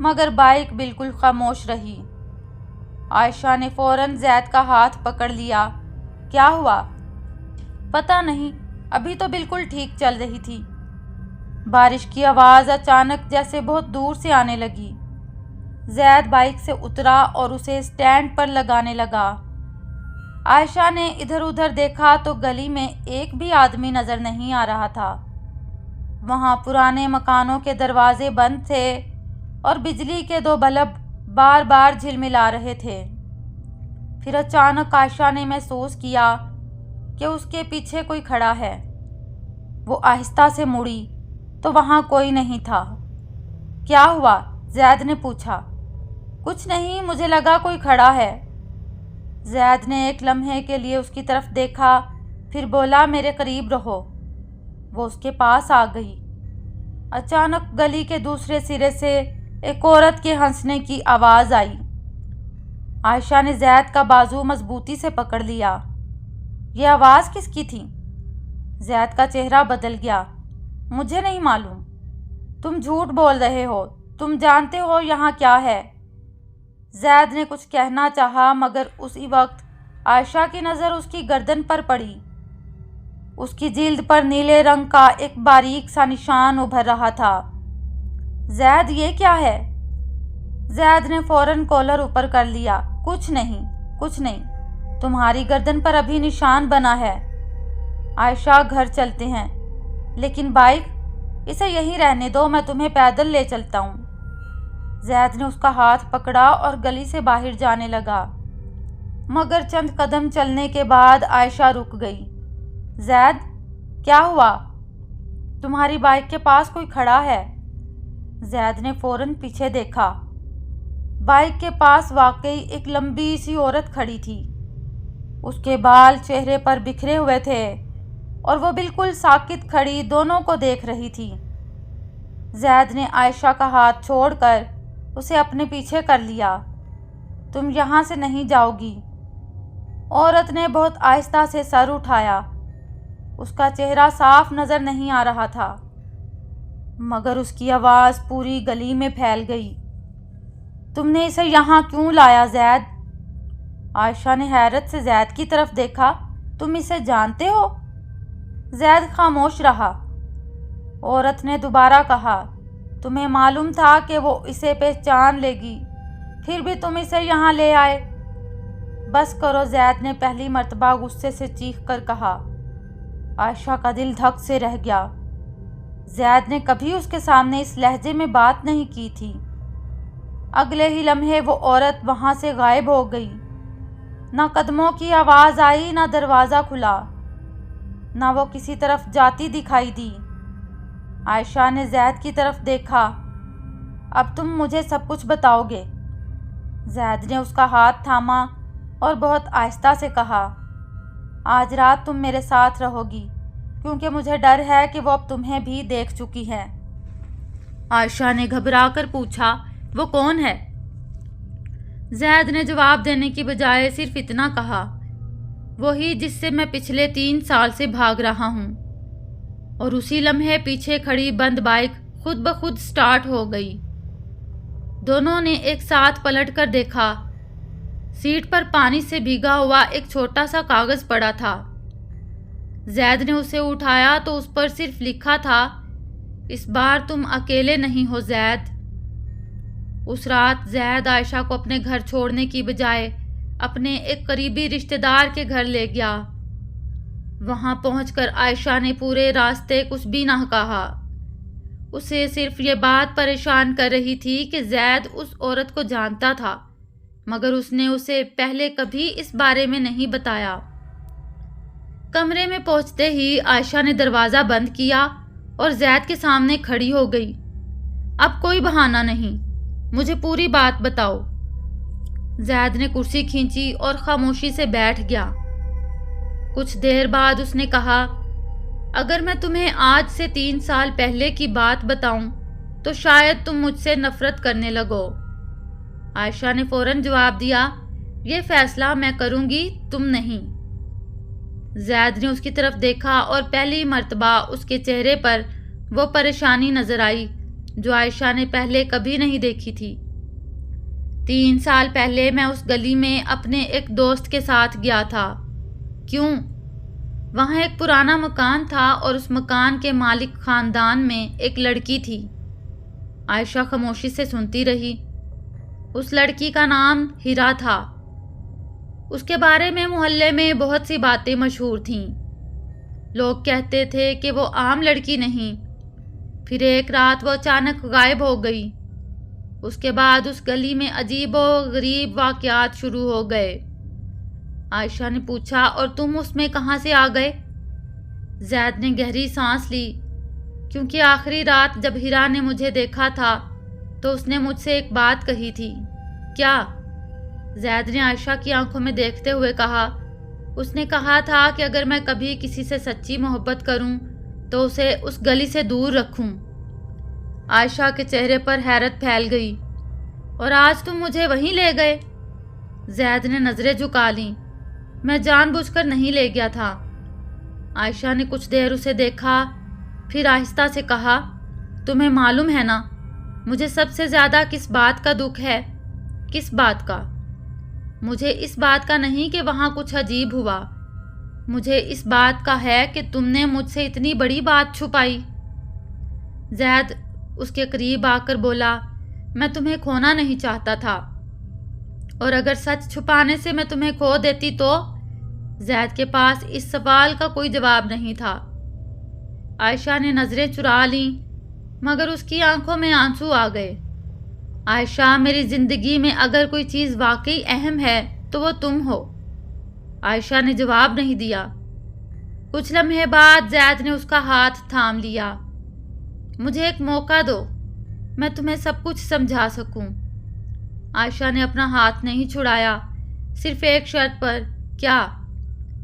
مگر بائک بالکل خاموش رہی۔ عائشہ نے فوراً زید کا ہاتھ پکڑ لیا۔ کیا ہوا؟ پتہ نہیں، ابھی تو بالکل ٹھیک چل رہی تھی۔ بارش کی آواز اچانک جیسے بہت دور سے آنے لگی۔ زید بائک سے اترا اور اسے اسٹینڈ پر لگانے لگا۔ عائشہ نے ادھر ادھر دیکھا تو گلی میں ایک بھی آدمی نظر نہیں آ رہا تھا۔ وہاں پرانے مکانوں کے دروازے بند تھے اور بجلی کے 2 بلب بار بار جھلملا رہے تھے۔ پھر اچانک عائشہ نے محسوس کیا کہ اس کے پیچھے کوئی کھڑا ہے۔ وہ آہستہ سے مڑی تو وہاں کوئی نہیں تھا۔ کیا ہوا؟ زید نے پوچھا۔ کچھ نہیں، مجھے لگا کوئی کھڑا ہے۔ زید نے ایک لمحے کے لیے اس کی طرف دیکھا، پھر بولا، میرے قریب رہو۔ وہ اس کے پاس آ گئی۔ اچانک گلی کے دوسرے سرے سے ایک عورت کے ہنسنے کی آواز آئی۔ عائشہ نے زید کا بازو مضبوطی سے پکڑ لیا۔ یہ آواز کس کی تھی؟ زید کا چہرہ بدل گیا۔ مجھے نہیں معلوم۔ تم جھوٹ بول رہے ہو، تم جانتے ہو یہاں کیا ہے۔ زید نے کچھ کہنا چاہا مگر اسی وقت عائشہ کی نظر اس کی گردن پر پڑی۔ اس کی جلد پر نیلے رنگ کا ایک باریک سا نشان ابھر رہا تھا۔ زید، یہ کیا ہے؟ زید نے فوراً کالر اوپر کر لیا۔ کچھ نہیں، تمہاری گردن پر ابھی نشان بنا ہے۔ عائشہ، گھر چلتے ہیں۔ لیکن بائک؟ اسے یہیں رہنے دو، میں تمہیں پیدل لے چلتا ہوں۔ زید نے اس کا ہاتھ پکڑا اور گلی سے باہر جانے لگا، مگر چند قدم چلنے کے بعد عائشہ رک گئی۔ زید، کیا ہوا؟ تمہاری بائک کے پاس کوئی کھڑا ہے۔ زید نے فوراً پیچھے دیکھا۔ بائک کے پاس واقعی ایک لمبی سی عورت کھڑی تھی۔ اس کے بال چہرے پر بکھرے ہوئے تھے اور وہ بالکل ساکت کھڑی دونوں کو دیکھ رہی تھی۔ زید نے عائشہ کا ہاتھ چھوڑ کر اسے اپنے پیچھے کر لیا۔ تم یہاں سے نہیں جاؤ گی۔ عورت نے بہت آہستہ سے سر اٹھایا۔ اس کا چہرہ صاف نظر نہیں آ رہا تھا، مگر اس کی آواز پوری گلی میں پھیل گئی۔ تم نے اسے یہاں کیوں لایا زید؟ عائشہ نے حیرت سے زید کی طرف دیکھا۔ تم اسے جانتے ہو؟ زید خاموش رہا۔ عورت نے دوبارہ کہا، تمہیں معلوم تھا کہ وہ اسے پہچان لے گی، پھر بھی تم اسے یہاں لے آئے۔ بس کرو، زید نے پہلی مرتبہ غصے سے چیخ کر کہا۔ عائشہ کا دل دھک سے رہ گیا۔ زید نے کبھی اس کے سامنے اس لہجے میں بات نہیں کی تھی۔ اگلے ہی لمحے وہ عورت وہاں سے غائب ہو گئی۔ نہ قدموں کی آواز آئی، نہ دروازہ کھلا، نہ وہ کسی طرف جاتی دکھائی دی۔ عائشہ نے زید کی طرف دیکھا۔ اب تم مجھے سب کچھ بتاؤ گے؟ زید نے اس کا ہاتھ تھاما اور بہت آہستہ سے کہا، آج رات تم میرے ساتھ رہو گی، کیونکہ مجھے ڈر ہے کہ وہ اب تمہیں بھی دیکھ چکی ہے۔ عائشہ نے گھبرا کر پوچھا، وہ کون ہے؟ زید نے جواب دینے کی بجائے صرف اتنا کہا، وہی جس سے میں پچھلے 3 سال سے بھاگ رہا ہوں۔ اور اسی لمحے پیچھے کھڑی بند بائک خود بخود سٹارٹ ہو گئی۔ دونوں نے ایک ساتھ پلٹ کر دیکھا۔ سیٹ پر پانی سے بھیگا ہوا ایک چھوٹا سا کاغذ پڑا تھا۔ زید نے اسے اٹھایا تو اس پر صرف لکھا تھا، اس بار تم اکیلے نہیں ہو زید۔ اس رات زید عائشہ کو اپنے گھر چھوڑنے کی بجائے اپنے ایک قریبی رشتہ دار کے گھر لے گیا۔ وہاں پہنچ کر عائشہ نے پورے راستے کچھ بھی نہ کہا۔ اسے صرف یہ بات پریشان کر رہی تھی کہ زید اس عورت کو جانتا تھا، مگر اس نے اسے پہلے کبھی اس بارے میں نہیں بتایا۔ کمرے میں پہنچتے ہی عائشہ نے دروازہ بند کیا اور زید کے سامنے کھڑی ہو گئی۔ اب کوئی بہانہ نہیں، مجھے پوری بات بتاؤ۔ زید نے کرسی کھینچی اور خاموشی سے بیٹھ گیا۔ کچھ دیر بعد اس نے کہا، اگر میں تمہیں آج سے 3 سال پہلے کی بات بتاؤں تو شاید تم مجھ سے نفرت کرنے لگو۔ عائشہ نے فوراً جواب دیا، یہ فیصلہ میں کروں گی، تم نہیں۔ زید نے اس کی طرف دیکھا اور پہلی مرتبہ اس کے چہرے پر وہ پریشانی نظر آئی جو عائشہ نے پہلے کبھی نہیں دیکھی تھی۔ 3 سال پہلے میں اس گلی میں اپنے ایک دوست کے ساتھ گیا تھا۔ کیوں؟ وہاں ایک پرانا مکان تھا اور اس مکان کے مالک خاندان میں ایک لڑکی تھی۔ عائشہ خاموشی سے سنتی رہی۔ اس لڑکی کا نام ہیرا تھا۔ اس کے بارے میں محلے میں بہت سی باتیں مشہور تھیں۔ لوگ کہتے تھے کہ وہ عام لڑکی نہیں۔ پھر ایک رات وہ اچانک غائب ہو گئی۔ اس کے بعد اس گلی میں عجیب و غریب واقعات شروع ہو گئے۔ عائشہ نے پوچھا، اور تم اس میں کہاں سے آ گئے؟ زید نے گہری سانس لی، کیونکہ آخری رات جب ہیرا نے مجھے دیکھا تھا تو اس نے مجھ سے ایک بات کہی تھی۔ کیا؟ زید نے عائشہ کی آنکھوں میں دیکھتے ہوئے کہا۔ اس نے کہا تھا کہ اگر میں کبھی کسی سے سچی محبت کروں تو اسے اس گلی سے دور رکھوں۔ عائشہ کے چہرے پر حیرت پھیل گئی۔ اور آج تم مجھے وہیں لے گئے؟ زید نے نظریں جھکا لیں۔ میں جان بوجھ کر نہیں لے گیا تھا۔ عائشہ نے کچھ دیر اسے دیکھا، پھر آہستہ سے کہا، تمہیں معلوم ہے نا مجھے سب سے زیادہ کس بات کا دکھ ہے؟ کس بات کا؟ مجھے اس بات کا نہیں کہ وہاں کچھ عجیب ہوا، مجھے اس بات کا ہے کہ تم نے مجھ سے اتنی بڑی بات چھپائی۔ زید اس کے قریب آ کر بولا، میں تمہیں کھونا نہیں چاہتا تھا، اور اگر سچ چھپانے سے میں تمہیں کھو دیتی تو؟ زید کے پاس اس سوال کا کوئی جواب نہیں تھا۔ عائشہ نے نظریں چرا لیں، مگر اس کی آنکھوں میں آنسو آ گئے۔ عائشہ، میری زندگی میں اگر کوئی چیز واقعی اہم ہے تو وہ تم ہو۔ عائشہ نے جواب نہیں دیا۔ کچھ لمحے بعد زید نے اس کا ہاتھ تھام لیا۔ مجھے ایک موقع دو، میں تمہیں سب کچھ سمجھا سکوں۔ عائشہ نے اپنا ہاتھ نہیں چھڑایا، صرف ایک شرط پر۔ کیا؟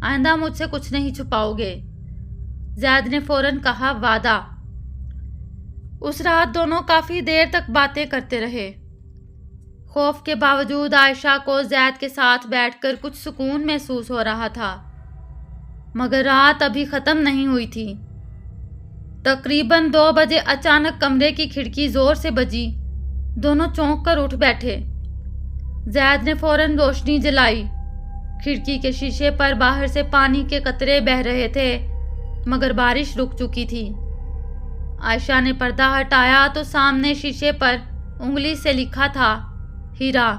آئندہ مجھ سے کچھ نہیں چھپاؤ گے؟ زید نے فوراً کہا، وعدہ۔ اس رات دونوں کافی دیر تک باتیں کرتے رہے۔ خوف کے باوجود عائشہ کو زید کے ساتھ بیٹھ کر کچھ سکون محسوس ہو رہا تھا، مگر رات ابھی ختم نہیں ہوئی تھی۔ تقریباً 2 بجے اچانک کمرے کی کھڑکی زور سے بجی۔ دونوں چونک کر اٹھ بیٹھے۔ زید نے فوراً روشنی جلائی۔ کھڑکی کے شیشے پر باہر سے پانی کے قطرے بہہ رہے تھے، مگر بارش رک چکی تھی۔ عائشہ نے پردہ ہٹایا تو سامنے شیشے پر انگلی سے لکھا تھا، ہیرا۔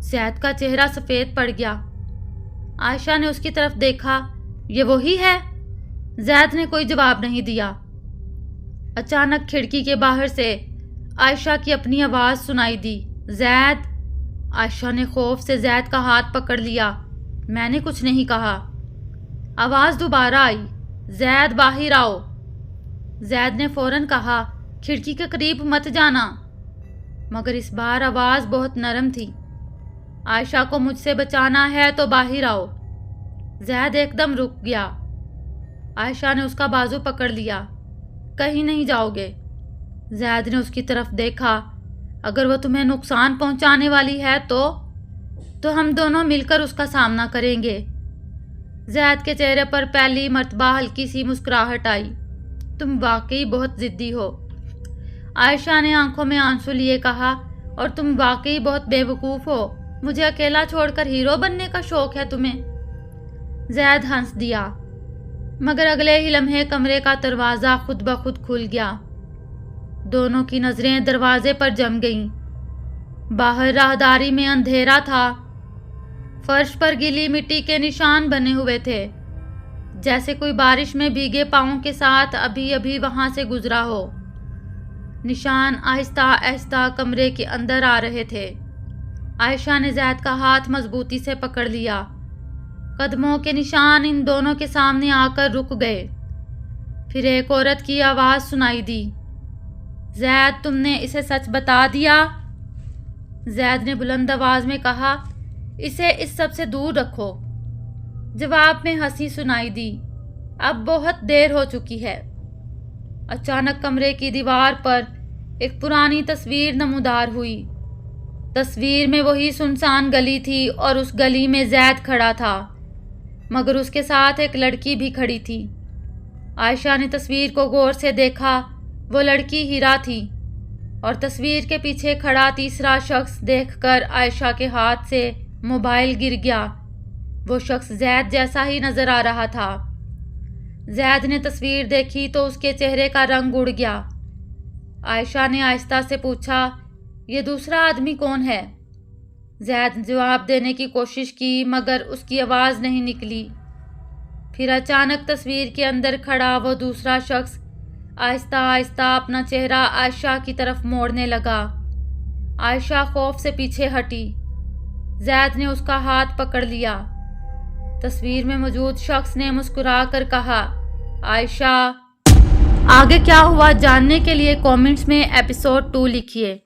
زید کا چہرہ سفید پڑ گیا۔ عائشہ نے اس کی طرف دیکھا، یہ وہی ہے؟ زید نے کوئی جواب نہیں دیا۔ اچانک کھڑکی کے باہر سے عائشہ کی اپنی آواز سنائی دی، زید۔ عائشہ نے خوف سے زید کا ہاتھ پکڑ لیا۔ میں نے کچھ نہیں کہا۔ آواز دوبارہ آئی، زید باہر آؤ۔ زید نے فوراً کہا، کھڑکی کے قریب مت جانا، مگر اس بار آواز بہت نرم تھی۔ عائشہ کو مجھ سے بچانا ہے تو باہر آؤ۔ زید ایک دم رک گیا۔ عائشہ نے اس کا بازو پکڑ لیا، کہیں نہیں جاؤ گے؟ زید نے اس کی طرف دیکھا، اگر وہ تمہیں نقصان پہنچانے والی ہے تو ہم دونوں مل کر اس کا سامنا کریں گے۔ زید کے چہرے پر پہلی مرتبہ ہلکی سی مسکراہٹ آئی۔ تم واقعی بہت ضدی ہو، عائشہ نے آنکھوں میں آنسو لیے کہا، اور تم واقعی بہت بے وقوف ہو۔ مجھے اکیلا چھوڑ کر ہیرو بننے کا شوق ہے تمہیں؟ زید ہنس دیا، مگر اگلے ہی لمحے کمرے کا دروازہ خود بخود کھل گیا۔ دونوں کی نظریں دروازے پر جم گئیں۔ باہر راہداری میں اندھیرا تھا۔ فرش پر گیلی مٹی کے نشان بنے ہوئے تھے، جیسے کوئی بارش میں بھیگے پاؤں کے ساتھ ابھی ابھی وہاں سے گزرا ہو۔ نشان آہستہ آہستہ کمرے کے اندر آ رہے تھے۔ عائشہ نے زید کا ہاتھ مضبوطی سے پکڑ لیا۔ قدموں کے نشان ان دونوں کے سامنے آ کر رک گئے۔ پھر ایک عورت کی آواز سنائی دی، زید، تم نے اسے سچ بتا دیا؟ زید نے بلند آواز میں کہا، اسے اس سب سے دور رکھو۔ جواب میں ہنسی سنائی دی، اب بہت دیر ہو چکی ہے۔ اچانک کمرے کی دیوار پر ایک پرانی تصویر نمودار ہوئی۔ تصویر میں وہی سنسان گلی تھی اور اس گلی میں زید کھڑا تھا، مگر اس کے ساتھ ایک لڑکی بھی کھڑی تھی۔ عائشہ نے تصویر کو غور سے دیکھا۔ وہ لڑکی ہیرا تھی، اور تصویر کے پیچھے کھڑا تیسرا شخص دیکھ کر عائشہ کے ہاتھ سے موبائل گر گیا۔ وہ شخص زید جیسا ہی نظر آ رہا تھا۔ زید نے تصویر دیکھی تو اس کے چہرے کا رنگ اڑ گیا۔ عائشہ نے آہستہ سے پوچھا، یہ دوسرا آدمی کون ہے؟ زید نے جواب دینے کی کوشش کی مگر اس کی آواز نہیں نکلی۔ پھر اچانک تصویر کے اندر کھڑا وہ دوسرا شخص آہستہ آہستہ اپنا چہرہ عائشہ کی طرف موڑنے لگا۔ عائشہ خوف سے پیچھے ہٹی۔ زید نے اس کا ہاتھ پکڑ لیا۔ تصویر میں موجود شخص نے مسکرا کر کہا، عائشہ۔ آگے کیا ہوا جاننے کے لیے کامنٹس میں ایپیسوڈ 2 لکھیے۔